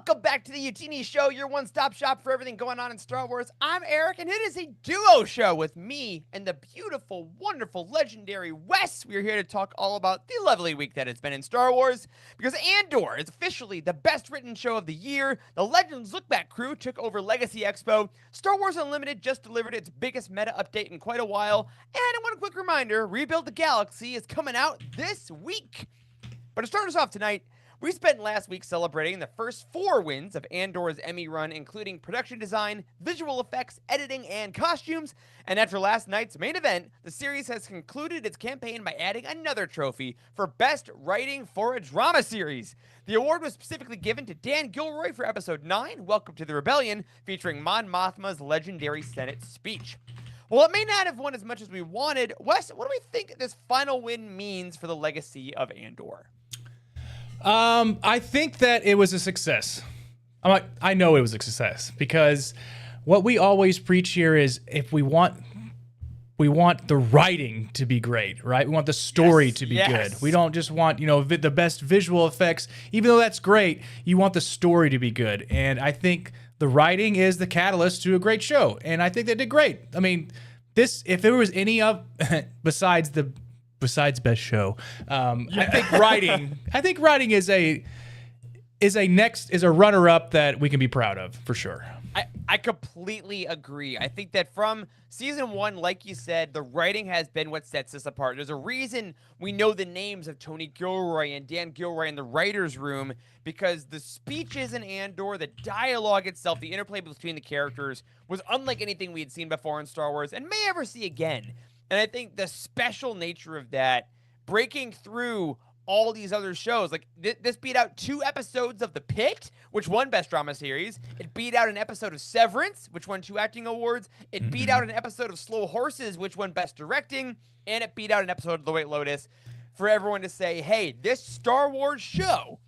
Welcome back to the Youtini Show, your one-stop shop for everything going on in Star Wars. I'm Eric, and it is a duo show with me and the beautiful, wonderful, legendary Wes. We're here to talk all about the lovely week that it's been in Star Wars, because Andor is officially the best-written show of the year. The Legends Lookback crew took over Legacy Expo. Star Wars Unlimited just delivered its biggest meta update in quite a while. And one quick reminder, Rebuild the Galaxy is coming out this week. But to start us off tonight, we spent last week celebrating the first 4 wins of Andor's Emmy run, including production design, visual effects, editing, and costumes. And after last night's main event, the series has concluded its campaign by adding another trophy for Best Writing for a Drama Series. The award was specifically given to Dan Gilroy for Episode 9, Welcome to the Rebellion, featuring Mon Mothma's legendary Senate speech. Well, it may not have won as much as we wanted. Wes, what do we think this final win means for the legacy of Andor? I think that it was a success. I know it was a success because what we always preach here is if we want the writing to be great, right? We want the story to be good. We don't just want, the best visual effects. Even though that's great, you want the story to be good. And I think the writing is the catalyst to a great show. And I think they did great. I mean, if there was any of besides best show, I think writing is a runner up that we can be proud of for sure. I completely agree. I think that from season 1, like you said, the writing has been what sets us apart. There's a reason we know the names of Tony Gilroy and Dan Gilroy in the writer's room, because the speeches in Andor, the dialogue itself, the interplay between the characters was unlike anything we had seen before in Star Wars and may ever see again. And I think the special nature of that, breaking through all these other shows, like this beat out 2 episodes of The Pit, which won Best Drama Series. It beat out an episode of Severance, which won 2 acting awards. It beat out an episode of Slow Horses, which won Best Directing. And it beat out an episode of The White Lotus, for everyone to say, hey, this Star Wars show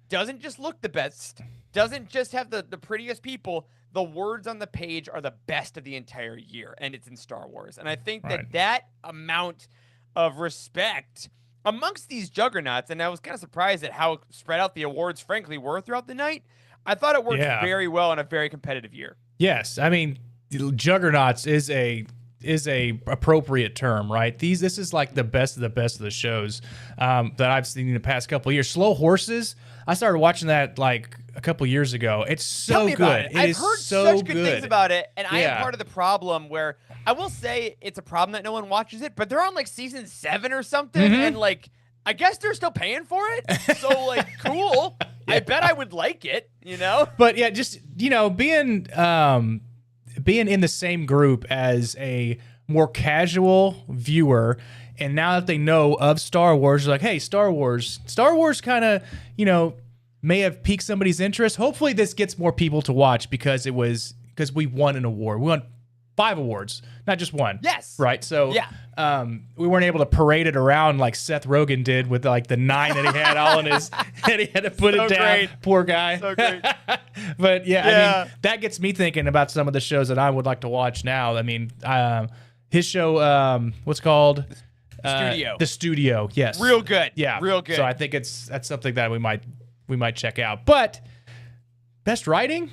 doesn't just look the best, doesn't just have the prettiest people. The words on the page are the best of the entire year, and it's in Star Wars. And I think that amount of respect amongst these juggernauts, and I was kind of surprised at how spread out the awards, frankly, were throughout the night. I thought it worked very well in a very competitive year. Yes, I mean, juggernauts is a appropriate term, right? This is like the best of the shows that I've seen in the past couple of years. Slow Horses, I started watching that like a couple years ago. It's so Tell me good. About it. I've heard such good things about it, and I am part of the problem where I will say it's a problem that no one watches it, but they're on like season 7 or something, and like I guess they're still paying for it. So like, cool. I bet I would like it, But yeah, just being in the same group as a more casual viewer, and now that they know of Star Wars, they're like, hey, Star Wars kind of, may have piqued somebody's interest. Hopefully this gets more people to watch because we won an award. We won 5 awards, not just 1. Yes. Right. So we weren't able to parade it around like Seth Rogen did with like the 9 that he had all in his, and he had to put it down. Great. Poor guy. So great. But I mean, that gets me thinking about some of the shows that I would like to watch now. I mean, his show, what's it called? Studio. The Studio. Yes. Real good. Yeah. Real good. So I think that's something that we might check out. But best writing?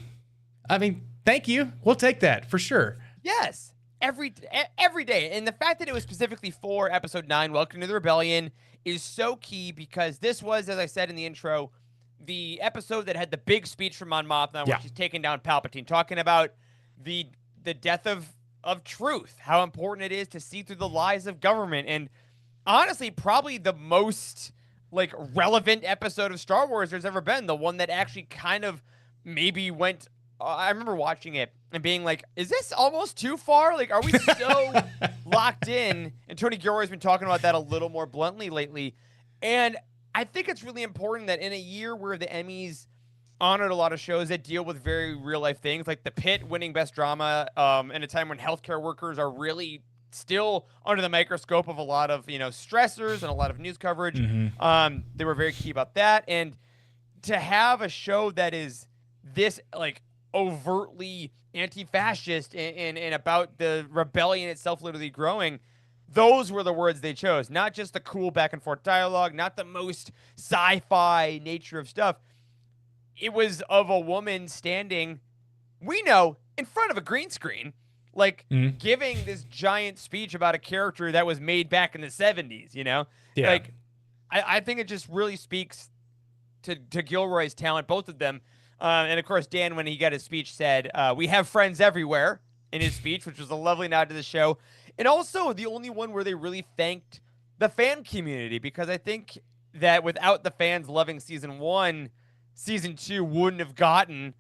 I mean, thank you. We'll take that for sure. Yes. Every day. And the fact that it was specifically for Episode 9, Welcome to the Rebellion, is so key because this was, as I said in the intro, the episode that had the big speech from Mon Mothma where she's taking down Palpatine, talking about the death of truth, how important it is to see through the lies of government. And honestly, probably the most like relevant episode of Star Wars there's ever been, the one that actually kind of maybe went I remember watching it and being like, is this almost too far? Like, are we so locked in? And Tony Gilroy's been talking about that a little more bluntly lately. And I think it's really important that in a year where the Emmys honored a lot of shows that deal with very real life things, like The Pit winning Best Drama, in a time when healthcare workers are really still under the microscope of a lot of, stressors and a lot of news coverage. They were very key about that. And to have a show that is this like overtly anti-fascist and about the rebellion itself literally growing, those were the words they chose. Not just the cool back and forth dialogue, not the most sci-fi nature of stuff. it was of a woman standing, we know, in front of a green screen, like giving this giant speech about a character that was made back in the 70s, you know? Yeah. Like, I think it just really speaks to Gilroy's talent, both of them. And of course, Dan, when he got his speech, said, "We have friends everywhere" in his speech, which was a lovely nod to the show. And also the only one where they really thanked the fan community, because I think that without the fans loving season 1, season 2 wouldn't have gotten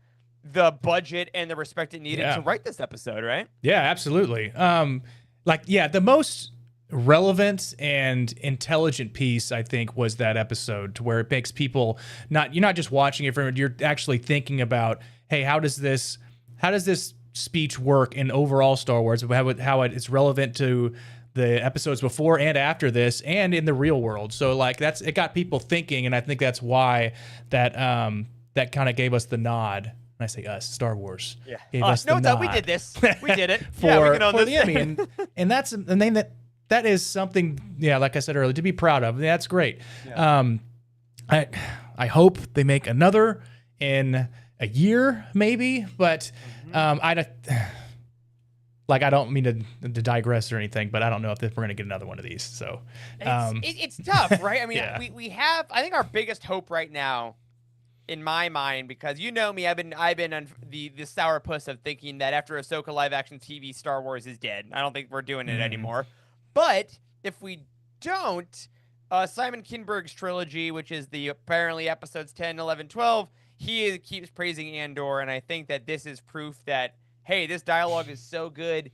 the budget and the respect it needed to write this episode, right? Yeah, absolutely. The most relevant and intelligent piece, I think, was that episode, to where it makes people you're not just watching it you're actually thinking about, hey, how does this speech work in overall Star Wars, how it's relevant to the episodes before and after this and in the real world. So like it got people thinking, and I think that's why that that kind of gave us the nod. When I say us, Star Wars. Yeah. Gave us the nod. We did this. We did it. for we can own for this. the Emmy. And that's the name that is something, like I said earlier, to be proud of. That's great. Yeah. I hope they make another in a year, maybe, but I don't mean to digress or anything, but I don't know if we're going to get another one of these. So it's tough, right? I mean, yeah. we have, I think our biggest hope right now, in my mind, because you know me, I've been on the sourpuss of thinking that after Ahsoka live action TV, Star Wars is dead. I don't think we're doing it anymore. But if we don't, Simon Kinberg's trilogy, which is the apparently episodes 10, 11, 12, he keeps praising Andor, and I think that this is proof that, hey, this dialogue is so good,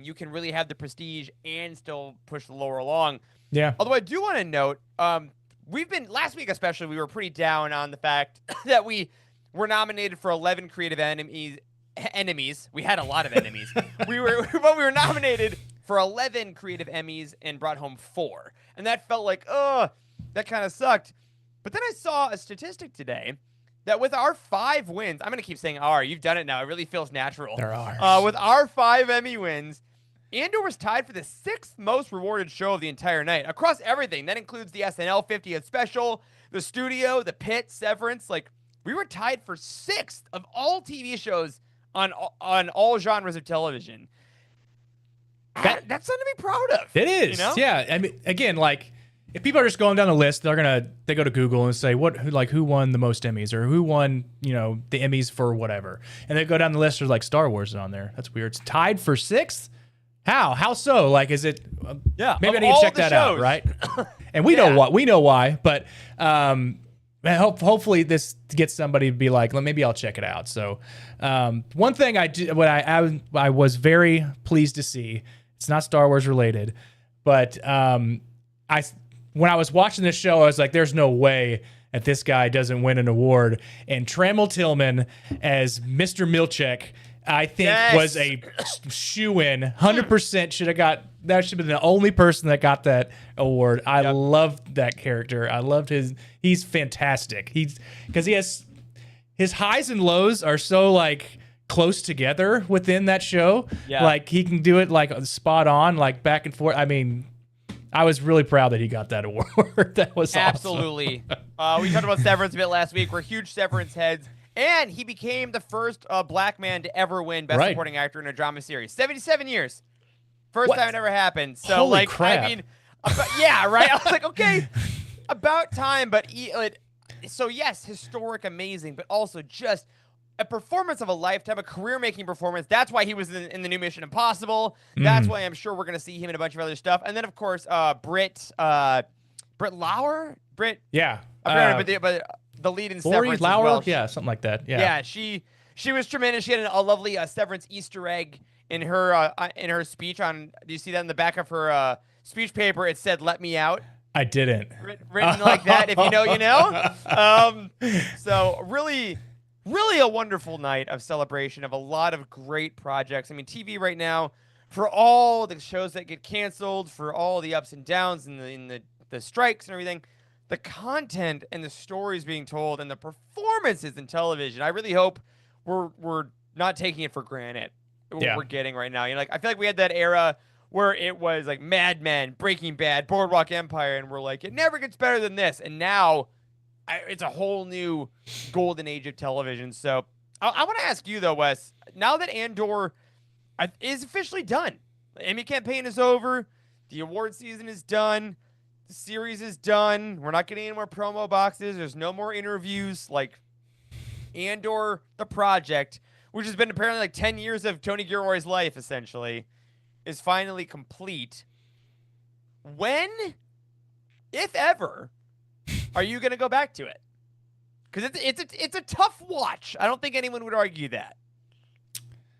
you can really have the prestige and still push the lore along. Yeah. Although I do want to note, last week especially, we were pretty down on the fact that we were nominated for 11 creative enemies. We had a lot of enemies. we were nominated for 11 creative Emmys and brought home 4. And that felt like, that kind of sucked. But then I saw a statistic today that with our 5 wins, I'm going to keep saying "our," you've done it now. It really feels natural. They're ours. With our 5 Emmy wins, Andor was tied for the 6th most rewarded show of the entire night across everything. That includes the SNL 50th special, the studio, the pit, Severance. Like, we were tied for 6th of all TV shows on all genres of television. That's something to be proud of. It is. You know? Yeah. I mean, again, like, if people are just going down the list, they go to Google and say who won the most Emmys, or who won, the Emmys for whatever. And they go down the list, there's like Star Wars on there. That's weird. It's tied for 6th? How so? Like, is it? Yeah. Maybe I need to check that out, right? And we know why, but hopefully this gets somebody to be like, maybe I'll check it out. So, one thing I was very pleased to see. It's not Star Wars related, but when I was watching this show, I was like, "There's no way that this guy doesn't win an award." And Trammell Tillman as Mr. Milchek, I think, was a shoo-in. 100% should have got. That should have been the only person that got that award. I loved that character. I loved he's fantastic. Because he has his highs and lows are so like close together within that show. Yeah. Like, he can do it like spot on, like back and forth. I mean, I was really proud that he got that award. That was absolutely awesome. We talked about Severance a bit last week. We're huge Severance heads. And he became the first black man to ever win Best Supporting Actor in a Drama Series. 77 years. First time it ever happened. So, holy crap. I mean, yeah, right? I was like, okay, about time. But, so yes, historic, amazing, but also just a performance of a lifetime, a career-making performance. That's why he was in the new Mission Impossible. That's why I'm sure we're going to see him in a bunch of other stuff. And then, of course, Britt Lauer? Yeah. But the lead in Severance Lauer? as well. Yeah, something like that. Yeah. Yeah, she was tremendous. She had a lovely Severance Easter egg in her speech. Do you see that in the back of her speech paper? It said, "Let me out." I didn't. Written like that. If you know, you know. So really a wonderful night of celebration of a lot of great projects. I mean, TV right now, for all the shows that get canceled, for all the ups and downs and the strikes and everything, the content and the stories being told and the performances in television, I really hope we're not taking it for granted. What we're getting right now. Like, I feel like we had that era where it was like Mad Men, Breaking Bad, Boardwalk Empire, and we're like, it never gets better than this. And now it's a whole new golden age of television. So I want to ask you though, Wes. Now that Andor is officially done, the Emmy campaign is over, the award season is done, the series is done. We're not getting any more promo boxes. There's no more interviews. Like Andor, the project, which has been apparently like 10 years of Tony Gilroy's life, essentially, is finally complete. When, if ever, are you going to go back to it? Because it's a tough watch. I don't think anyone would argue that.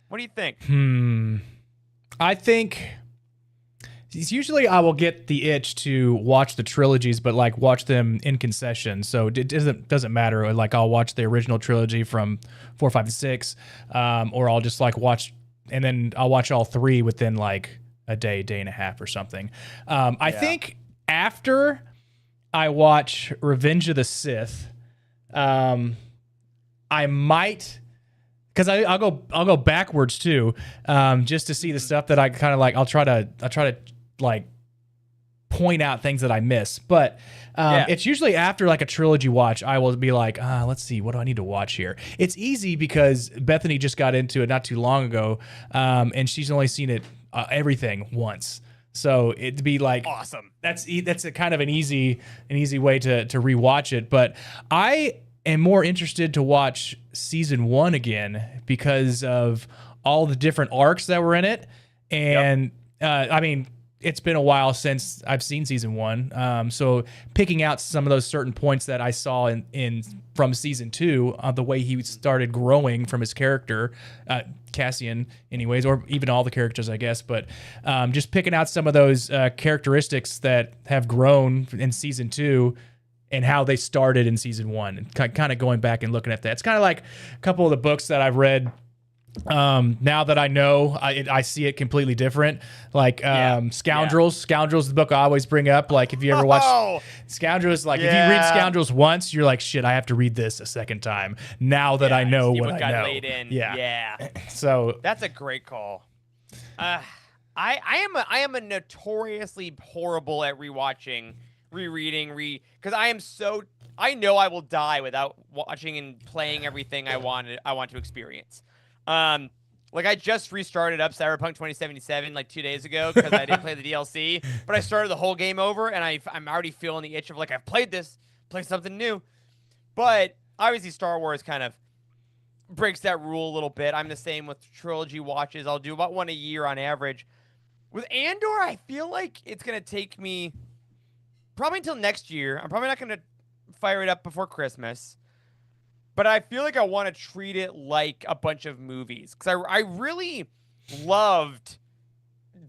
What do you think? I think usually I will get the itch to watch the trilogies, but like watch them in concession. So it doesn't matter. Like I'll watch the original trilogy from 4, 5, and 6, or I'll just like watch, and then I'll watch all 3 within like a day and a half or something. I think after I watch Revenge of the Sith, I might, because I'll go backwards too, just to see the stuff that I kind of like. I'll try to like point out things that I miss, but it's usually after like a trilogy watch, I will be like, let's see, what do I need to watch here? It's easy because Bethany just got into it not too long ago, and she's only seen it everything once. So it'd be like awesome. That's a kind of an easy way to rewatch it. But I am more interested to watch season 1 again because of all the different arcs that were in it. And I mean, it's been a while since I've seen season 1. So picking out some of those certain points that I saw in from season 2, the way he started growing from his character, Cassian anyways, or even all the characters, I guess, but just picking out some of those characteristics that have grown in season 2 and how they started in season 1, and kind of going back and looking at that. It's kind of like a couple of the books that I've read. Now that I know, I see it completely different. Like Scoundrels, the book I always bring up. Like if you ever watch Scoundrels, like if you read Scoundrels once, you're like, shit, I have to read this a second time now that I know what I know. Laid in. Yeah. So that's a great call. I am a notoriously horrible at rewatching, rereading, because I know I will die without watching and playing everything I want to experience. Like I just restarted up Cyberpunk 2077 like 2 days ago because I didn't play the DLC, but I started the whole game over and I'm already feeling the itch of like, I've played this, play something new. But obviously Star Wars kind of breaks that rule a little bit. I'm the same with trilogy watches. I'll do about one a year on average. With Andor, I feel like it's going to take me probably until next year. I'm probably not going to fire it up before Christmas. But I feel like I want to treat it like a bunch of movies. Because I really loved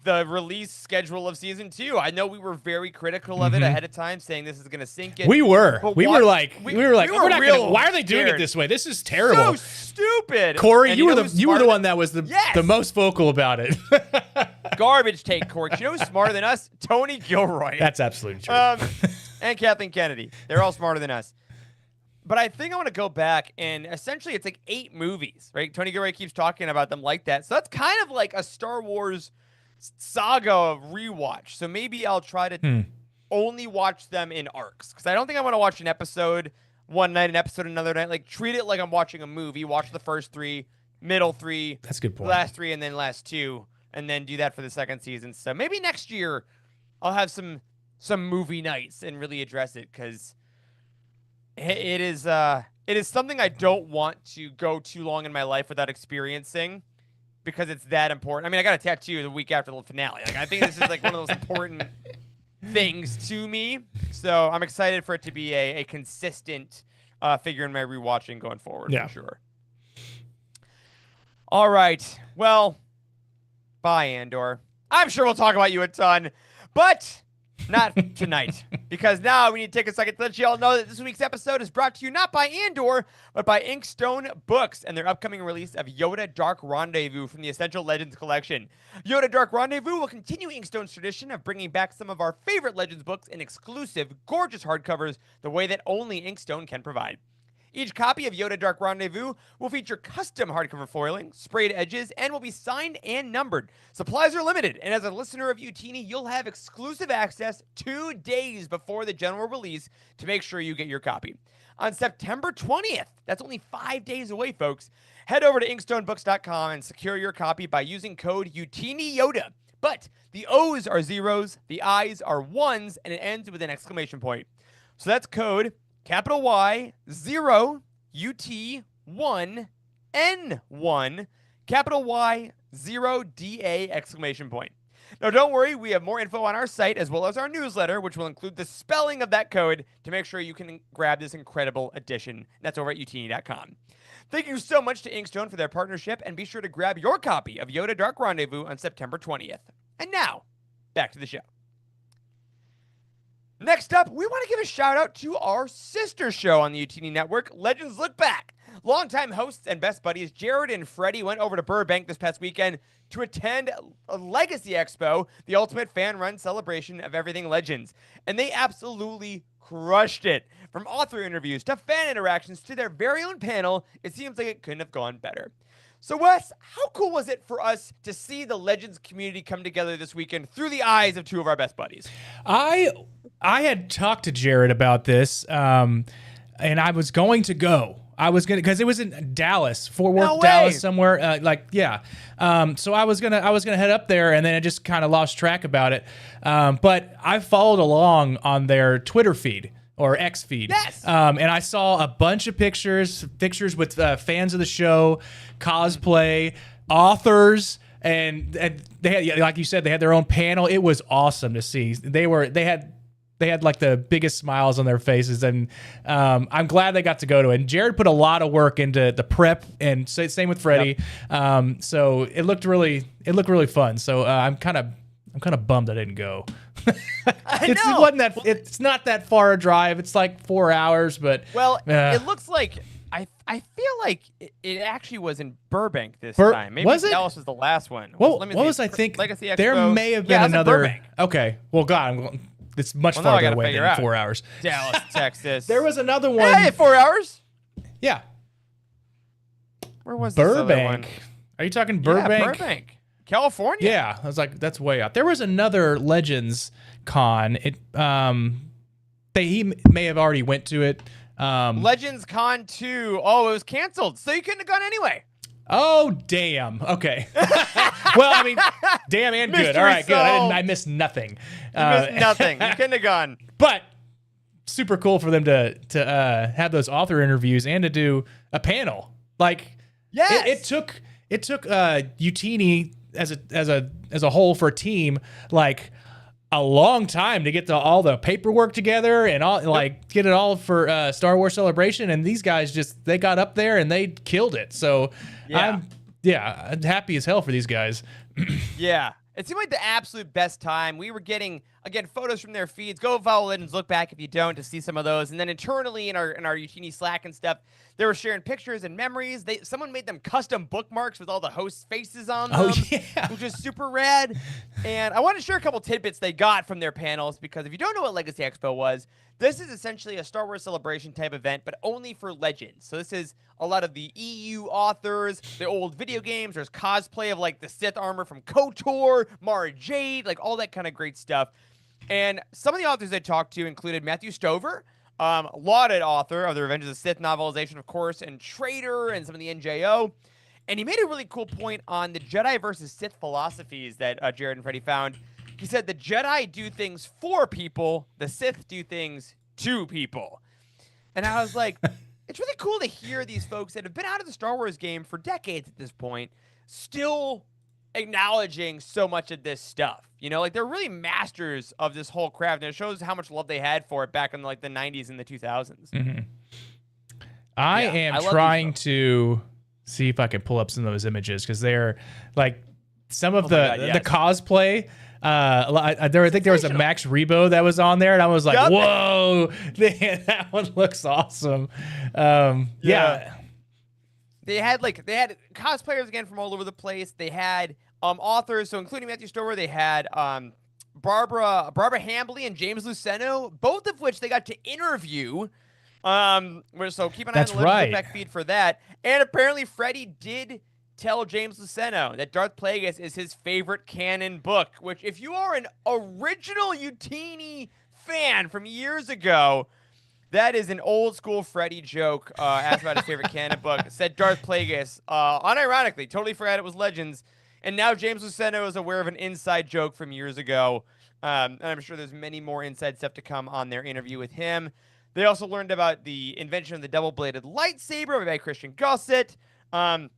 the release schedule of season 2. I know we were very critical of it ahead of time, saying this is going to sink in. We were like, we're not gonna, why are they doing it this way? This is terrible. So stupid. Corey, you were the one that was the most vocal about it. Garbage take, Corey. You know who's smarter than us? Tony Gilroy. That's absolutely true. And Kathleen Kennedy. They're all smarter than us. But I think I want to go back, and essentially it's like 8 movies, right? Tony Gilroy keeps talking about them like that. So that's kind of like a Star Wars saga rewatch. So maybe I'll try to only watch them in arcs. Because I don't think I want to watch an episode one night, an episode another night. Like, treat it like I'm watching a movie. Watch the first 3, middle 3. That's a good point. Last 3, and then last 2. And then do that for the second season. So maybe next year I'll have some movie nights and really address it, because it is something I don't want to go too long in my life without experiencing, because it's that important. I mean, I got a tattoo the week after the finale. Like, I think this is like one of those important things to me. So I'm excited for it to be a consistent figure in my rewatching going forward, for sure. All right. Well, bye, Andor. I'm sure we'll talk about you a ton, but not tonight, because now we need to take a second to let you all know that this week's episode is brought to you not by Andor, but by Inkstone Books and their upcoming release of Yoda Dark Rendezvous from the Essential Legends collection. Yoda Dark Rendezvous will continue Inkstone's tradition of bringing back some of our favorite Legends books in exclusive, gorgeous hardcovers the way that only Inkstone can provide. Each copy of Yoda Dark Rendezvous will feature custom hardcover foiling, sprayed edges, and will be signed and numbered. Supplies are limited, and as a listener of Youtini, you'll have exclusive access 2 days before the general release to make sure you get your copy. On September 20th, that's only 5 days away, folks, head over to inkstonebooks.com and secure your copy by using code UTINIYODA. But the O's are zeros, the I's are ones, and it ends with an exclamation point. So that's code capital Y 0 UT 1 N 1 capital Y 0 DA exclamation point. Now, don't worry, we have more info on our site as well as our newsletter, which will include the spelling of that code to make sure you can grab this incredible edition. That's over at utini.com. Thank you so much to Inkstone for their partnership, and be sure to grab your copy of Yoda Dark Rendezvous on September 20th. And now, back to the show. Next up, we want to give a shout out to our sister show on the Youtini Network, Legends Lookback. Longtime hosts and best buddies Jared and Freddie went over to Burbank this past weekend to attend a Legacy Expo, the ultimate fan-run celebration of everything Legends. And they absolutely crushed it. From author interviews to fan interactions to their very own panel, it seems like it couldn't have gone better. So, Wes, how cool was it for us to see the Legends community come together this weekend through the eyes of two of our best buddies? I had talked to Jared about this, and I was going to go. I was gonna, because it was in Dallas, Fort Worth, Dallas, somewhere. So I was gonna head up there, and then I just kind of lost track about it. But I followed along on their Twitter feed or X feed. Yes. And I saw a bunch of pictures with fans of the show, cosplay, authors. And they had, like you said, they had their own panel. It was awesome to see. They had like the biggest smiles on their faces, and I'm glad they got to go to it. And Jared put a lot of work into the prep, and same with Freddie. Yep. So it looked really fun. So I'm kind of bummed I didn't go. It's not that far a drive. It's like 4 hours, but it looks like I feel like it actually was in Burbank this time. Maybe was it? Dallas was the last one. Well, what was I think? Legacy Expo. There may have been another. Burbank. Okay. Well, God, it's much farther away than 4 hours. Dallas, Texas. There was another one. Hey, 4 hours? Yeah. Where was Burbank? This other one? Are you talking Burbank? Yeah, Burbank, California. Yeah, I was like, that's way out. There was another Legends con. He may have already went to it. Legends Con 2. Oh, it was canceled, so you couldn't have gone anyway. Oh, damn. Okay. Well, I mean, damn and good. All right, good. I missed nothing. You missed nothing. You couldn't have gone. But super cool for them to have those author interviews and to do a panel. Like, yes. It took Youtini as a whole for a team, like, a long time to get all the paperwork together and all, like, get it all for Star Wars Celebration. And these guys they got up there and they killed it. So I'm happy as hell for these guys. Yeah. It seemed like the absolute best time. We were getting, again, photos from their feeds. Go follow Legends Lookback if you don't to see some of those. And then internally in our Youtini Slack and stuff, they were sharing pictures and memories. Someone made them custom bookmarks with all the hosts' faces on them, which is super rad. And I want to share a couple tidbits they got from their panels, because if you don't know what Legacy Expo was, this is essentially a Star Wars Celebration type event, but only for Legends. So this is a lot of the EU authors, the old video games. There's cosplay of, like, the Sith armor from KOTOR, Mara Jade, like all that kind of great stuff. And some of the authors they talked to included Matthew Stover, lauded author of the Revenge of the Sith novelization, of course, and Traitor and some of the NJO. And he made a really cool point on the Jedi versus Sith philosophies that Jared and Freddie found. He said the Jedi do things for people, the Sith do things to people. And I was like, it's really cool to hear these folks that have been out of the Star Wars game for decades at this point still acknowledging so much of this stuff. You know, like, they're really masters of this whole craft, and it shows how much love they had for it back in, like, the 90s and the 2000s. Mm-hmm. I am trying to see if I can pull up some of those images, because they're, like, some of the cosplay. I think there was a Max Rebo that was on there, and I was like, whoa, that one looks awesome. Yeah. They had cosplayers again from all over the place. They had authors, so including Matthew Stover. They had Barbara Hambly and James Luceno, both of which they got to interview So keep an eye on That's the Legends right. Lookback feed for that. And apparently, Freddie did tell James Luceno that Darth Plagueis is his favorite canon book. Which, if you are an original Youtini fan from years ago, that is an old school Freddie joke. Asked about his favorite canon book. Said Darth Plagueis. Unironically, totally forgot it was Legends. And now James Luceno is aware of an inside joke from years ago. And I'm sure there's many more inside stuff to come on their interview with him. They also learned about the invention of the double-bladed lightsaber by Christian Gossett. And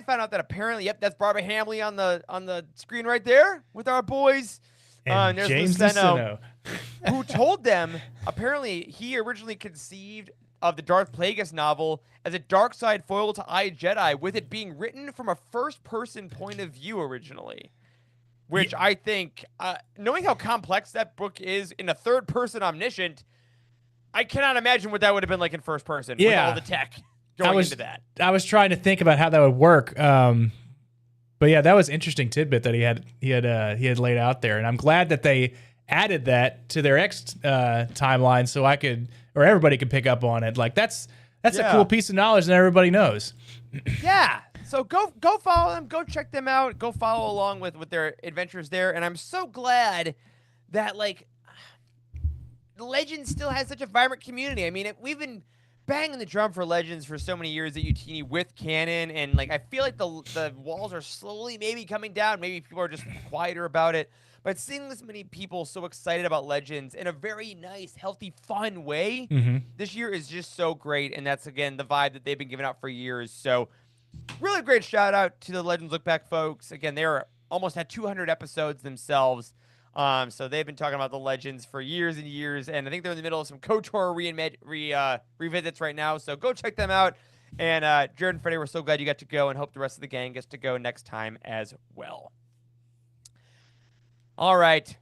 found out that apparently, yep, that's Barbara Hamley on the screen right there with our boys. And there's James Luceno, Luceno. who told them apparently he originally conceived of the Darth Plagueis novel as a dark side foil to I, Jedi, with it being written from a first-person point of view originally. Which I think, knowing how complex that book is in a third-person omniscient, I cannot imagine what that would have been like in first person with all the tech going into that. I was trying to think about how that would work. But yeah, that was an interesting tidbit that he had laid out there, and I'm glad that they added that to their X timeline so I could, or everybody could pick up on it. Like that's a cool piece of knowledge that everybody knows. Yeah. So go follow them, go check them out, go follow along with their adventures there. And I'm so glad that like Legends still has such a vibrant community. I mean, we've been banging the drum for Legends for so many years at Youtini with canon, and like I feel like the walls are slowly maybe coming down. Maybe people are just quieter about it. But seeing this many people so excited about Legends in a very nice, healthy, fun way this year is just so great. And that's, again, the vibe that they've been giving out for years. So really great shout out to the Legends Look Back folks. Again, they're almost had 200 episodes themselves. So they've been talking about the Legends for years and years. And I think they're in the middle of some KOTOR revisits right now. So go check them out. And Jared and Freddie, we're so glad you got to go and hope the rest of the gang gets to go next time as well. All right.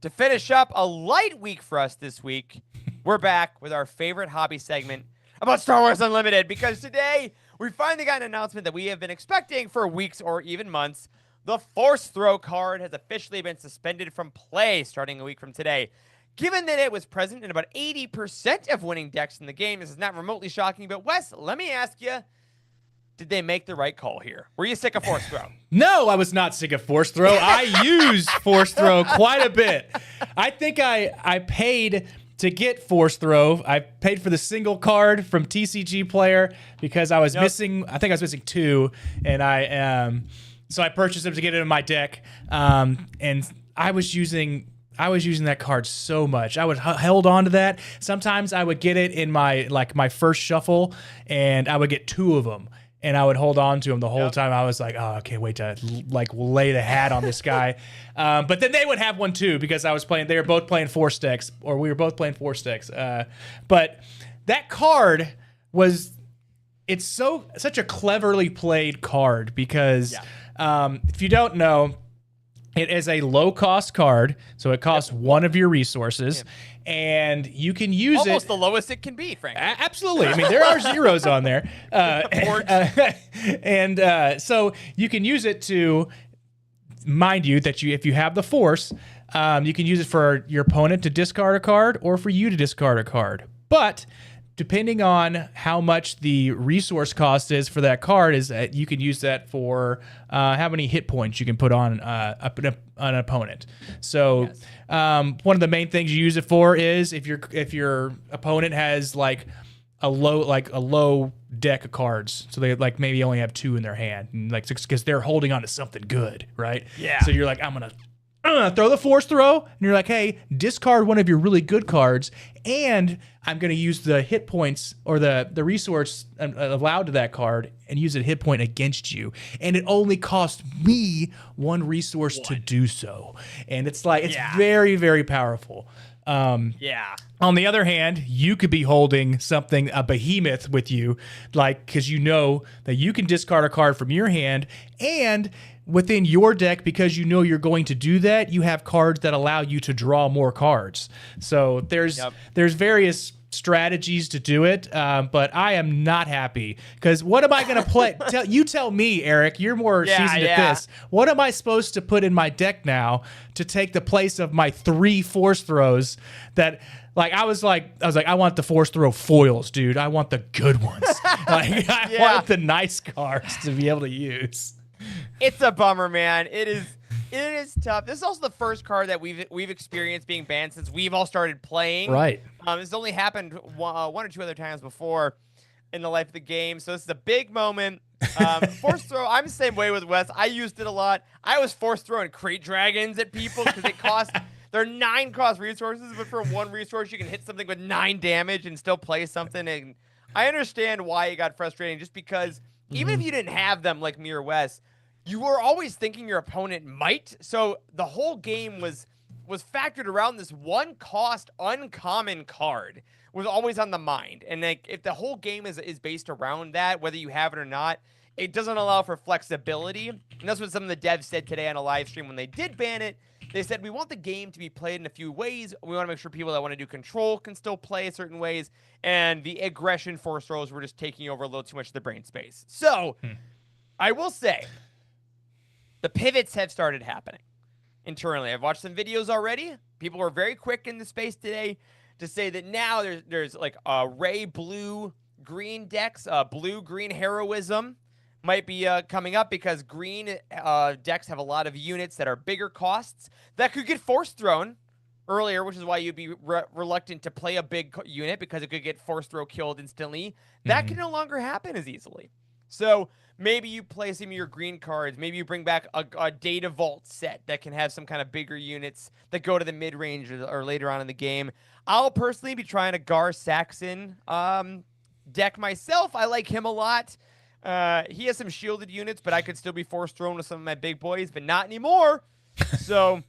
To finish up a light week for us this week, we're back with our favorite hobby segment about Star Wars Unlimited, because today we finally got an announcement that we have been expecting for weeks or even months. The Force Throw card has officially been suspended from play starting a week from today. Given that it was present in about 80% of winning decks in the game, this is not remotely shocking, but Wes, let me ask you, did they make the right call here? Were you sick of Force Throw? No, I was not sick of Force Throw. I use Force Throw quite a bit. I think I paid to get Force Throw. I paid for the single card from TCG Player because I was missing, I think I was missing 2, and so I purchased them to get it in my deck. And I was using that card so much. I would held on to that. Sometimes I would get it in my first shuffle, and I would get 2 of them. And I would hold on to him the whole time. I was like, oh, I can't wait to lay the hat on this guy. But then they would have one too because they were both playing 4 sticks, or we were both playing 4 sticks. But that card it's such a cleverly played card because if you don't know, it is a low-cost card, so it costs 1 of your resources, and you can use almost the lowest it can be, frankly. Absolutely. I mean, there are zeros on there. So you can use it to, mind you, that if you have the Force, you can use it for your opponent to discard a card or for you to discard a card. But depending on how much the resource cost is for that card, is that you can use that for how many hit points you can put on an opponent. So one of the main things you use it for is if your opponent has a low deck of cards, so they maybe only have 2 in their hand, and because they're holding on to something good, right? Yeah. So you're like, I'm gonna throw the Force Throw, and you're like, hey, discard one of your really good cards, and I'm going to use the hit points or the resource allowed to that card and use a hit point against you. And it only cost me 1 resource to do so. And it's very, very powerful. On the other hand, you could be holding a behemoth with you, because you know that you can discard a card from your hand, and within your deck, because you know you're going to do that, you have cards that allow you to draw more cards. So there's various strategies to do it, but I am not happy because what am I going to play? You tell me, Eric. You're more seasoned at this. What am I supposed to put in my deck now to take the place of my 3 force throws that? Like I was like, I want the force throw foils, dude. I want the good ones. I want the nice cards to be able to use. It's a bummer, man. It is tough. This is also the first card that we've experienced being banned since we've all started playing. Right. This only happened one or two other times before in the life of the game, so this is a big moment. Force throw, I'm the same way with Wes. I used it a lot. I was force throwing crate dragons at people because it cost. They're 9 cost resources, but for 1 resource, you can hit something with 9 damage and still play something. And I understand why it got frustrating, just because even if you didn't have them like me or Wes, you were always thinking your opponent might. So the whole game was factored around this 1 cost uncommon card was always on the mind. And like if the whole game is based around that, whether you have it or not, it doesn't allow for flexibility. And that's what some of the devs said today on a live stream when they did ban it. They said, we want the game to be played in a few ways. We want to make sure people that want to do control can still play certain ways. And the aggression force throws were just taking over a little too much of the brain space. So, I will say, the pivots have started happening internally. I've watched some videos already. People were very quick in the space today to say that now there's like Ray blue-green decks, blue-green heroism might be coming up because green decks have a lot of units that are bigger costs that could get force thrown earlier, which is why you'd be reluctant to play a big unit because it could get force throw killed instantly. That can no longer happen as easily. So maybe you play some of your green cards. Maybe you bring back a Data Vault set that can have some kind of bigger units that go to the mid-range or later on in the game. I'll personally be trying a Gar Saxon deck myself. I like him a lot. He has some shielded units, but I could still be force thrown with some of my big boys, but not anymore. So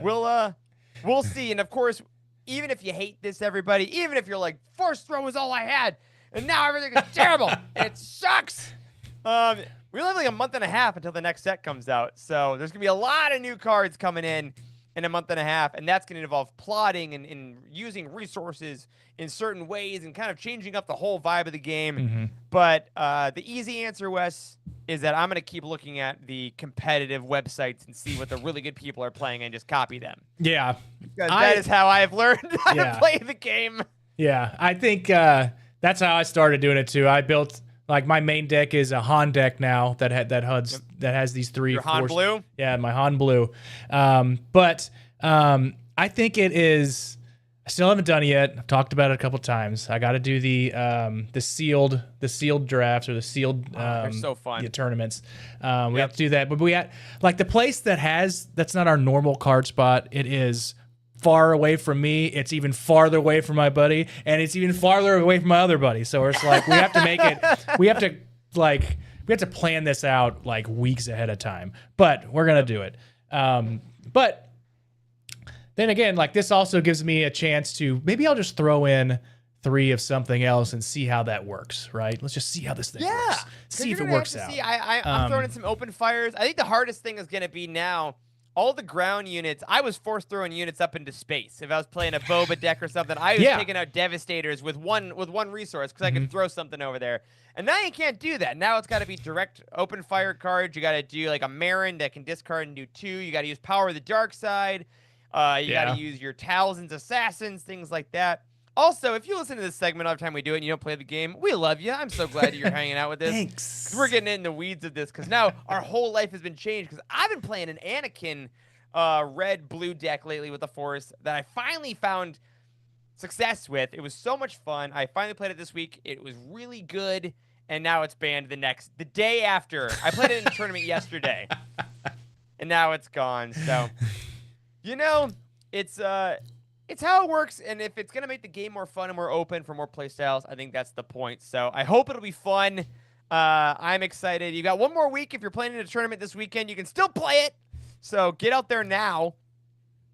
we'll see. And of course, even if you hate this, everybody, even if you're like, force throw is all I had, and now everything is terrible, and it sucks. We only have like a month and a half until the next set comes out. So there's going to be a lot of new cards coming in a month and a half, and that's going to involve plotting and using resources in certain ways and kind of changing up the whole vibe of the game. But the easy answer, Wes, is that I'm going to keep looking at the competitive websites and see what the really good people are playing and just copy them. Yeah. Because that is how I've learned how to play the game. Yeah, I think that's how I started doing it too. I built, like, my main deck is a Han deck now that has these 3 Your Han blue? Yeah, my Han blue. But I think it is. I still haven't done it yet. I've talked about it a couple times. I got to do the sealed drafts or the sealed they're so fun. Tournaments. We have to do that, but we had like the place that's not our normal card spot. It is far away from me. It's even farther away from my buddy, and it's even farther away from my other buddy. So it's like we have to make it. We have to plan this out like weeks ahead of time. But we're gonna do it. But then again, like this also gives me a chance to maybe I'll just throw in 3 of something else and see how that works. Right? Let's just see how this thing works. See if it works out. I'm throwing in some open fires. I think the hardest thing is gonna be now. All the ground units, I was force throwing units up into space. If I was playing a Boba deck or something, I was taking out Devastators with one resource because I could throw something over there. And now you can't do that. Now it's got to be direct open fire cards. You got to do like a Marin that can discard and do 2. You got to use Power of the Dark Side. You got to use your Talzins Assassins, things like that. Also, if you listen to this segment every time we do it and you don't play the game, we love you. I'm so glad that you're hanging out with us. Thanks. 'Cause we're getting in the weeds of this because now our whole life has been changed because I've been playing an Anakin red-blue deck lately with the Force that I finally found success with. It was so much fun. I finally played it this week. It was really good, and now it's banned the day after. I played it in a tournament yesterday, and now it's gone. So, you know, it's how it works, and if it's going to make the game more fun and more open for more playstyles, I think that's the point. So I hope it'll be fun. I'm excited. You got one more week. If you're playing in a tournament this weekend, you can still play it. So get out there now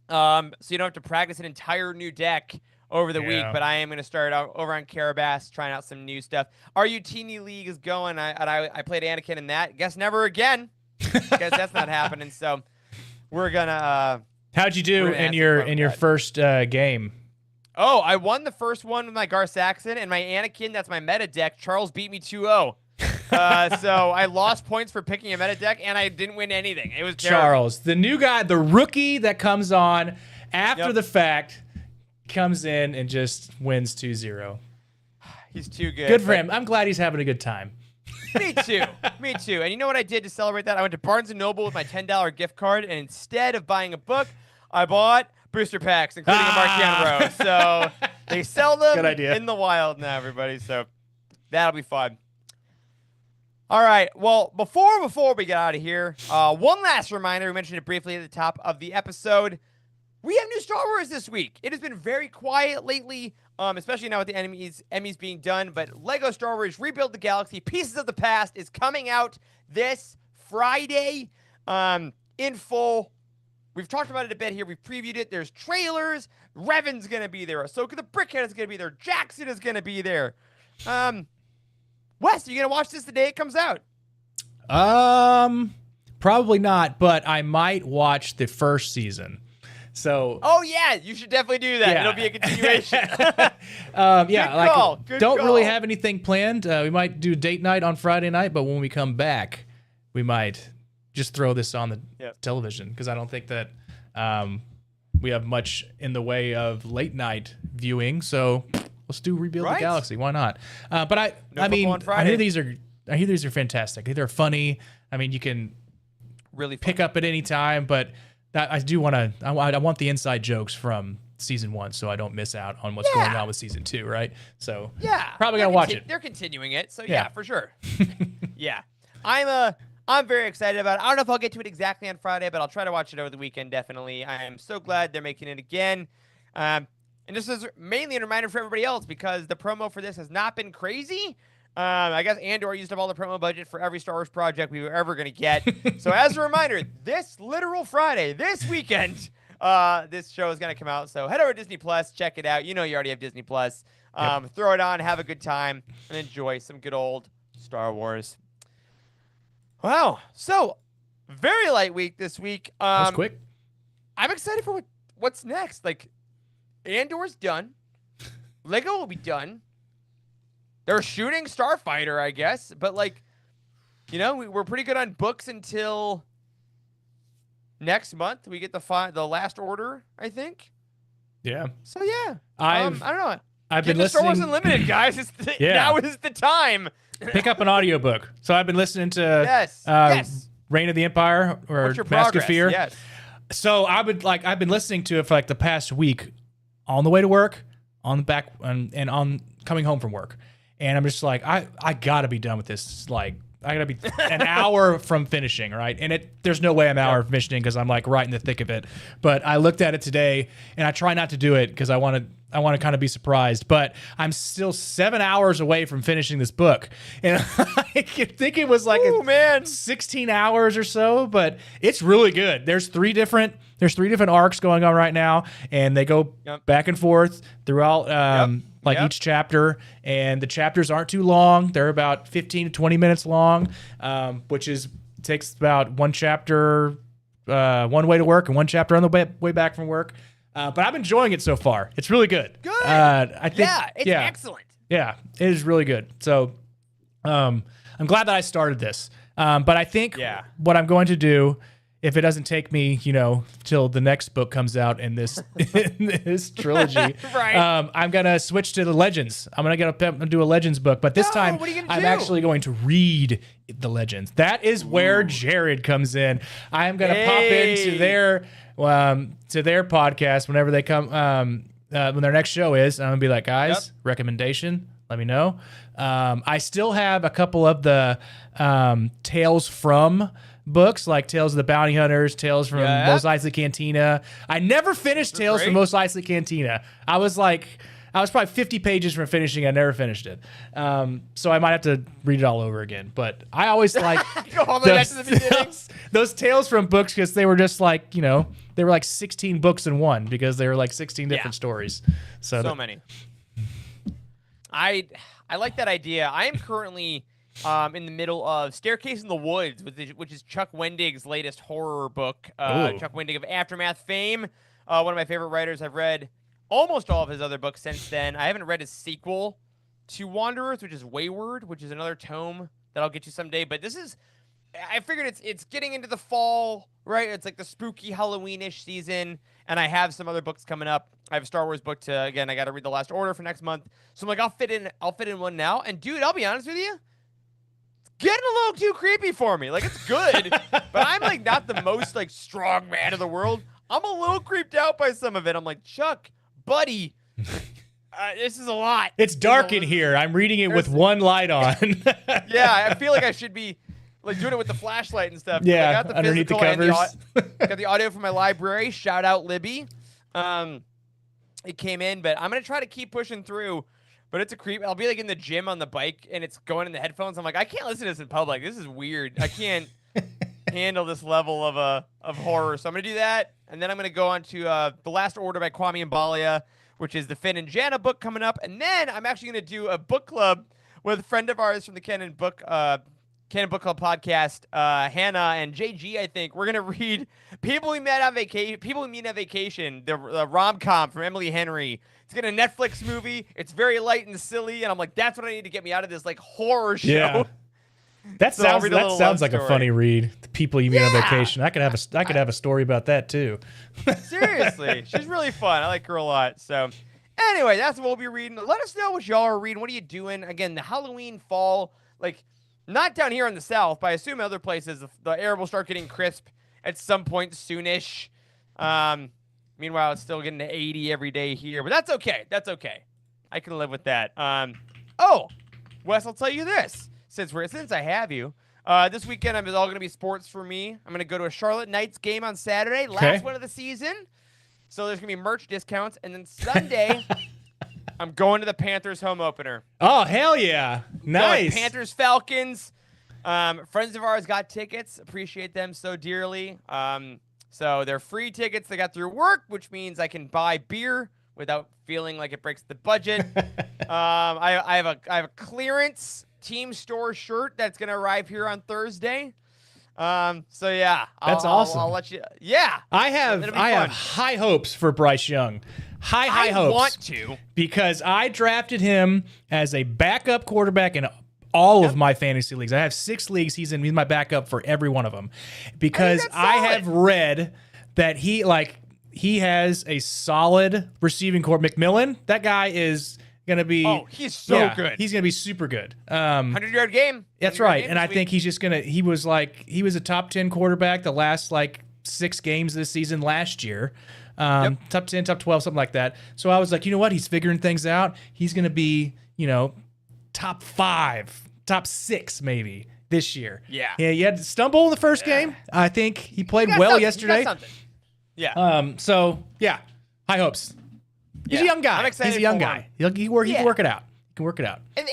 so you don't have to practice an entire new deck over the week. But I am going to start out over on Carabas, trying out some new stuff. Our Youtini League is going. I played Anakin in that. Guess never again. because that's not happening. So we're gonna. How'd you do in your first game? Oh, I won the first one with my Gar Saxon and my Anakin. That's my meta deck. Charles beat me 2-0. So I lost points for picking a meta deck, and I didn't win anything. It was terrible. Charles, the new guy, the rookie that comes on after the fact, comes in and just wins 2-0. He's too good. Good for him. I'm glad he's having a good time. Me too. Me too. And you know what I did to celebrate that? I went to Barnes & Noble with my $10 gift card, and instead of buying a book, I bought booster packs, including a Marquion Row. So they sell them in the wild now, everybody. So that'll be fun. All right. Well, before we get out of here, one last reminder. We mentioned it briefly at the top of the episode. We have new Star Wars this week. It has been very quiet lately, especially now with the Emmys being done. But Lego Star Wars Rebuild the Galaxy Pieces of the Past is coming out this Friday in full. We've talked about it a bit here. We've previewed it. There's trailers. Revan's going to be there. Ahsoka the Brickhead is going to be there. Jackson is going to be there. Wes, are you going to watch this the day it comes out? Probably not, but I might watch the first season. So. Oh yeah, you should definitely do that. Yeah. It'll be a continuation. Good call. Really have anything planned. We might do date night on Friday night, but when we come back, we might just throw this on the television because I don't think that we have much in the way of late night viewing. So let's do Rebuild the Galaxy. Why not? But I mean, I hear these are fantastic. They're funny. I mean, you can really pick up at any time, but I do want to. I want the inside jokes from season 1, so I don't miss out on what's going on with season 2. Right? So probably gonna watch it. They're continuing it, so yeah for sure. Yeah, I'm very excited about it. I don't know if I'll get to it exactly on Friday, but I'll try to watch it over the weekend. Definitely. I am so glad they're making it again. And this is mainly a reminder for everybody else because the promo for this has not been crazy. I guess Andor used up all the promo budget for every Star Wars project we were ever going to get. So as a reminder, this literal Friday, this weekend, this show is going to come out. So head over to Disney Plus, check it out. You know you already have Disney Plus. Throw it on, have a good time, and enjoy some good old Star Wars. Wow. So very light week this week. That was quick. I'm excited for what's next. Like, Andor's done. Lego will be done. They're shooting Starfighter, I guess. But, like, you know, we're pretty good on books until next month. We get the last order, I think. Yeah. So, yeah. I don't know. I've been listening. Star Wars Unlimited, guys. Now is the time. Pick up an audiobook. So I've been listening to Reign of the Empire or Mask of Fear. Yes. So I've been listening to it for like the past week on the way to work, on the back and on coming home from work. And I'm just like, I gotta be done with this. Like, I gotta be an hour from finishing, right? And there's no way I'm an hour from finishing because I'm like right in the thick of it. But I looked at it today, and I try not to do it because I want to kind of be surprised. But I'm still 7 hours away from finishing this book, and I think it was like 16 hours or so. But it's really good. There's three different arcs going on right now, and they go back and forth throughout. Each chapter, and the chapters aren't too long. They're about 15 to 20 minutes long, which takes about one chapter one way to work and one chapter on the way back from work. But I'm enjoying it so far. It's really good. Good. I think, it's excellent. Yeah, it is really good. So I'm glad that I started this. But I think what I'm going to do, if it doesn't take me, till the next book comes out in this trilogy, I'm gonna switch to the Legends. I'm gonna do a Legends book, but this time I'm actually going to read the Legends. That is where Jared comes in. I am gonna pop into their podcast whenever they come, when their next show is. I'm gonna be like, guys, recommendation. Let me know. I still have a couple of the Tales from books, like Tales of the Bounty Hunters, Tales from Mos Eisley Cantina. I never finished Tales from Mos Eisley Cantina. I was probably 50 pages from finishing. I never finished it. So I might have to read it all over again. But I always like those Tales from books because they were just like, they were like 16 books in one because they were like 16 different stories. So many. I like that idea. I am currently in the middle of Staircase in the Woods, which is Chuck Wendig's latest horror book. Chuck Wendig of Aftermath fame, one of my favorite writers. I've read almost all of his other books since then. I haven't read his sequel to Wanderers, which is Wayward, which is another tome that I'll get to someday. But this is, I figured it's getting into the fall, right? It's like the spooky Halloween-ish season, and I have some other books coming up. I have a Star Wars book to, again, I got to read The Last Order for next month. So I'm like, I'll fit in one now. And dude, I'll be honest with you, it's getting a little too creepy for me. Like, it's good, but I'm like not the most like strong man of the world. I'm a little creeped out by some of it. I'm like, Chuck, buddy, this is a lot. It's dark in here. I'm reading it with one light on. Yeah, I feel like I should be like doing it with the flashlight and stuff. Yeah, I got the underneath the physical covers. got the audio from my library. Shout out Libby. It came in, but I'm gonna try to keep pushing through. But it's a creep. I'll be like in the gym on the bike, and it's going in the headphones. I'm like, I can't listen to this in public. This is weird. I can't handle this level of horror. So I'm gonna do that, and then I'm gonna go on to The Last Order by Kwame Mbalia, which is the Finn and Jana book coming up, and then I'm actually gonna do a book club with a friend of ours from the Canon Book Club podcast, Hannah and JG. I think we're gonna read People We Met on Vacation, the rom-com from Emily Henry. It's getting a Netflix movie. It's very light and silly, and I'm like, that's what I need to get me out of this like horror show. Yeah. That sounds like a funny read. The People You Meet on Vacation. I could have a story about that too. Seriously, she's really fun. I like her a lot. So, anyway, that's what we'll be reading. Let us know what y'all are reading. What are you doing? Again, the Halloween fall, like not down here in the South, but I assume other places the air will start getting crisp at some point soonish. Meanwhile, it's still getting to 80 every day here, but that's okay. That's okay. I can live with that. Oh, Wes, I'll tell you this. Since I have you, this weekend it's all going to be sports for me. I'm going to go to a Charlotte Knights game on Saturday, last one of the season. So there's going to be merch discounts. And then Sunday, I'm going to the Panthers home opener. Oh, hell yeah. Nice. Panthers, Falcons. Friends of ours got tickets. Appreciate them so dearly. So they're free tickets they got through work, which means I can buy beer without feeling like it breaks the budget. I have a clearance team store shirt that's gonna arrive here on Thursday. So yeah, that's awesome. I'll let you. Yeah, I have high hopes for Bryce Young. High hopes. I want to, because I drafted him as a backup quarterback in all of my fantasy leagues. I have 6 leagues. He's my backup for every one of them, because I have read that he has a solid receiving core. McMillan, that guy is gonna be. Oh, he's so good. He's gonna be super good. 100-yard game. That's right. And I think he's just gonna. He was a top 10 quarterback the last 6 games this season last year. Top 10, top 12, something like that. So I was like, you know what? He's figuring things out. He's gonna be, top 5, top 6 maybe this year. Yeah. Yeah. He had to stumble in the first game. I think he played well yesterday. Yeah. So yeah, high hopes. He's a young guy. I'm excited. He's a young guy. He can work it out. He can work it out. And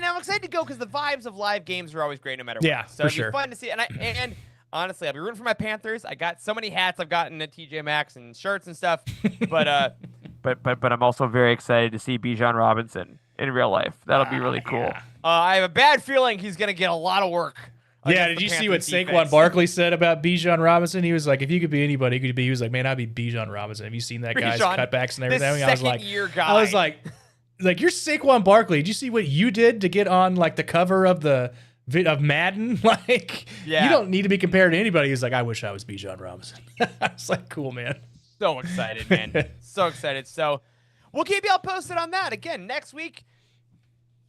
I'm excited to go because the vibes of live games are always great no matter what. Yeah, so for it'll sure. be fun to see. And honestly, I'll be rooting for my Panthers. I got so many hats I've gotten at TJ Maxx and shirts and stuff. But I'm also very excited to see Bijan Robinson in real life. That'll be really cool. Yeah. I have a bad feeling he's gonna get a lot of work. Yeah, did you see what Saquon Barkley said about Bijan Robinson? He was like, if you could be anybody, he was like, man, I'd be Bijan Robinson. Have you seen that guy's cutbacks and everything? I was like, you're Saquon Barkley. Did you see what you did to get on the cover of of Madden? You don't need to be compared to anybody. He's like, I wish I was Bijan Robinson. I was like, cool, man. So excited, man. So excited. So we'll keep y'all posted on that. Again, next week,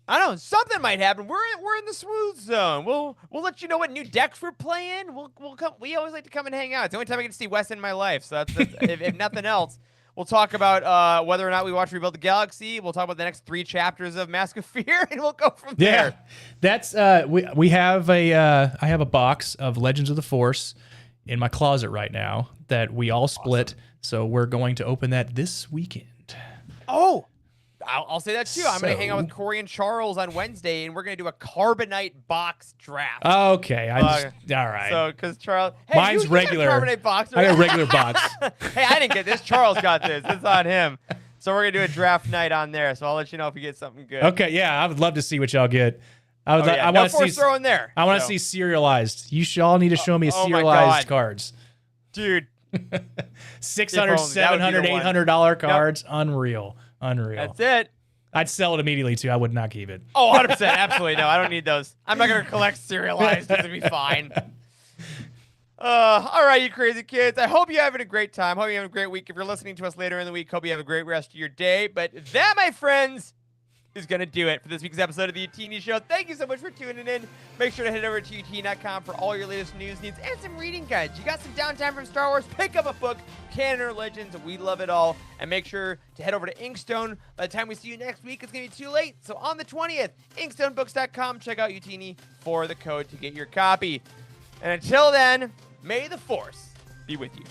I don't know, something might happen. We're in the smooth zone. We'll let you know what new decks we're playing. We'll come. We always like to come and hang out. It's the only time I get to see Wes in my life. So that's if nothing else, we'll talk about whether or not we watch Rebuild the Galaxy. We'll talk about the next 3 chapters of Mask of Fear, and we'll go from there. That's we have I have a box of Legends of the Force in my closet right now that we all split. Awesome. So we're going to open that this weekend. Oh. I'll say that too. I'm going to hang out with Corey and Charles on Wednesday, and we're going to do a Carbonite box draft. Okay. All right. So, because Charles... Hey, mine's regular. Carbonite box, right? I got a regular box. Hey, I didn't get this. Charles got this. It's on him. So we're going to do a draft night on there, so I'll let you know if we get something good. Okay, yeah. I would love to see what y'all get. I would. Oh, yeah. I No want to force see. throw in there. I want to So. see serialized. You should all need to show me Oh my serialized God. cards. Dude. $600, That would be $700, the one. $800 cards. Unreal. That's it. I'd sell it immediately too. I would not keep it. Oh, 100%. Absolutely. No, I don't need those. I'm not going to collect serialized. It'll be fine. All right, you crazy kids. I hope you're having a great time. Hope you're having a great week. If you're listening to us later in the week, hope you have a great rest of your day. But that, my friends, is going to do it for this week's episode of the Youtini Show. Thank you so much for tuning in. Make sure to head over to youtini.com for all your latest news, needs, and some reading guides. You got some downtime from Star Wars? Pick up a book, canon or Legends. We love it all. And make sure to head over to Inkstone. By the time we see you next week, it's going to be too late. So on the 20th, inkstonebooks.com. Check out Youtini for the code to get your copy. And until then, may the Force be with you.